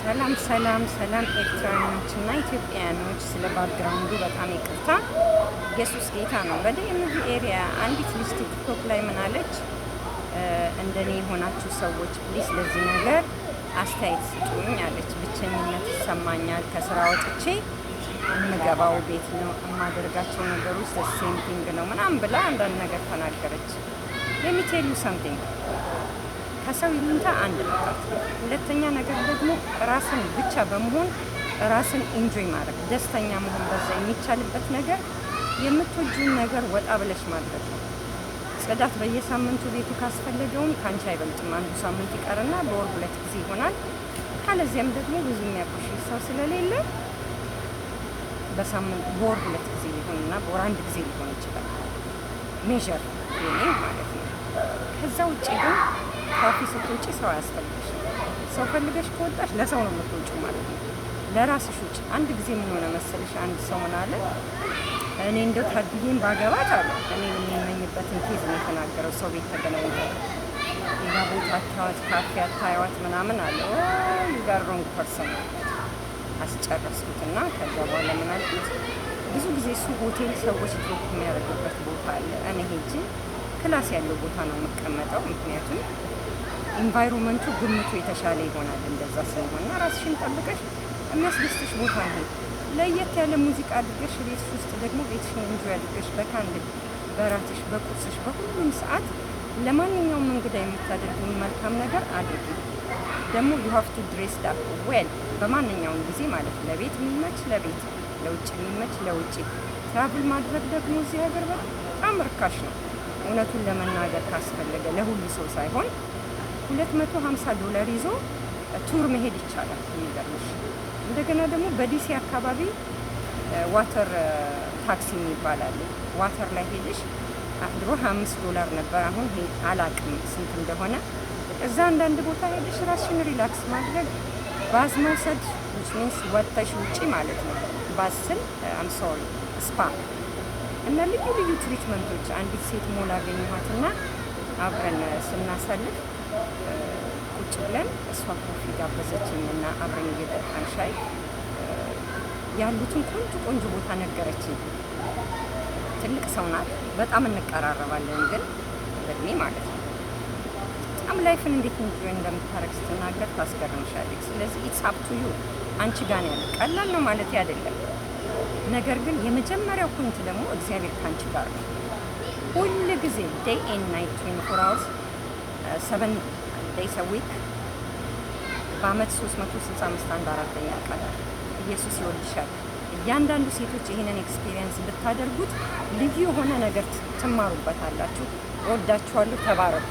ሰላም ሰላም ሰላም ኤርትራኖች እና ኢትዮጵያኖች፣ ስለ ባክግራውንዱ በጣም ይቅርታ። ኢየሱስ ጌታ ነው። በዲኤምቪ ኤሪያ አንዲት ልጅ ቲክቶክ ላይ ምን አለች? እንደኔ የሆናችሁ ሰዎች ፕሊስ ለዚህ ነገር አስተያየት ስጡኝ አለች። ብቸኝነት ይሰማኛል፣ ከስራ ወጥቼ የምገባው ቤት ነው፣ የማደርጋቸው ነገሮች ሴም ቲንግ ነው ምናምን ብላ አንዳንድ ነገር ተናገረች። የሚቴሉ ሰምቲንግ ከሰው ይሉኝታ አንድ መጣት፣ ሁለተኛ ነገር ደግሞ ራስን ብቻ በመሆን ራስን ኢንጆይ ማድረግ፣ ደስተኛ መሆን በዛ የሚቻልበት ነገር የምትወጂውን ነገር ወጣ ብለሽ ማድረግ ነው። ጽዳት በየሳምንቱ ቤቱ ካስፈለገውም ከአንቺ አይበልጥም። አንዱ ሳምንት ይቀርና በወር 2 ጊዜ ይሆናል። ካለዚያም ደግሞ ብዙ የሚያቆሽሽ ሰው ስለሌለ በወር 2 ጊዜ ሊሆንና በወር 1 ጊዜ ሊሆን ይችላል። ሜዥር የኔ ማለት ነው። ከዛ ውጭ ግን ካፌ ስትወጪ ሰው አያስፈልግሽ። ሰው ፈልገሽ ከወጣሽ ለሰው ነው የምትወጪው ማለት ነው፣ ለራስሽ ውጭ። አንድ ጊዜ ምን ሆነ መሰለሽ፣ አንድ ሰው ምን አለ፣ እኔ እንደው ታድዬን ባገባት አለ። እኔ የሚመኝበትን ኬዝ ነው የተናገረው። ሰው ቤት ተገናኝተው ሌላ ቦታ አታዋት፣ ካፌ አታዋት ምናምን አለ። ጋር ሮንግ ፐርሰን አስጨረስኩትና ከዛ በኋላ ምን አልኩት፣ ብዙ ጊዜ እሱ ሆቴል ሰዎች ድሮፕ የሚያደርጉበት ቦታ አለ። እኔ ሄጄ ክላስ ያለው ቦታ ነው የምቀመጠው፣ ምክንያቱም ኢንቫይሮንመንቱ ግምቱ የተሻለ ይሆናል። እንደዛ ስለሆነ ራስሽን ጠብቀሽ የሚያስደስትሽ ቦታ ነው። ለየት ያለ ሙዚቃ አድርገሽ ቤትሽ ውስጥ ደግሞ ቤትሽን ኢንጆይ አድርገሽ በካንድል በራትሽ በቁርስሽ በሁሉም ሰዓት ለማንኛውም እንግዳ የምታደርጊውን መልካም ነገር አድርጊ። ደግሞ ዩ ሃቭ ቱ ድሬስ ዳፕ ዌል በማንኛውም ጊዜ ማለት ለቤት የሚመች ለቤት፣ ለውጭ የሚመች ለውጭ። ትራቭል ማድረግ ደግሞ እዚህ ሀገር በጣም ርካሽ ነው። እውነቱን ለመናገር ካስፈለገ ለሁሉ ሰው ሳይሆን $250 ይዞ ቱር መሄድ ይቻላል። የሚገርምሽ እንደገና ደግሞ በዲሲ አካባቢ ዋተር ታክሲ ይባላል። ዋተር ላይ ሄድሽ ድሮ $5 ነበር፣ አሁን አላቅም ስንት እንደሆነ። እዛ አንዳንድ ቦታ ሄድሽ ራስሽን ሪላክስ ማድረግ፣ ባዝ መውሰድ which means ወጥተሽ ውጪ ማለት ነው። ባዝ ስል ስፓ እና ልዩ ልዩ ትሪትመንቶች። አንዲት ሴት ሞል አገኘኋትና አብረን ስናሳልፍ ቁጭ ብለን እሷ ኮፊ ጋበዘችኝ እና አብረን እየጠጣን ሻይ ያሉትን ቆንጆ ቦታ ነገረችኝ። ትልቅ ሰው ናት፣ በጣም እንቀራረባለን፣ ግን በእድሜ ማለት ነው። በጣም ላይፍን እንዴት ኢንጆይ እንደምታረግ ስትናገር ታስገርምሻለች። ስለዚህ ኢትስ አፕ ቱ ዩ፣ አንቺ ጋር ያለ ቀላል ነው ማለት አይደለም። ነገር ግን የመጀመሪያው ፖይንት ደግሞ እግዚአብሔር ካንቺ ጋር ነው ሁል ጊዜ ዴይ ኤንድ ናይት 24 hours 7 days a week በአመት 365 አንድ አራተኛ ቀን ኢየሱስ ይወድሻል። እያንዳንዱ ሴቶች ይሄንን ኤክስፒሪየንስ ብታደርጉት ልዩ የሆነ ነገር ትማሩበታላችሁ። ወዳችኋለሁ። ተባረኩ።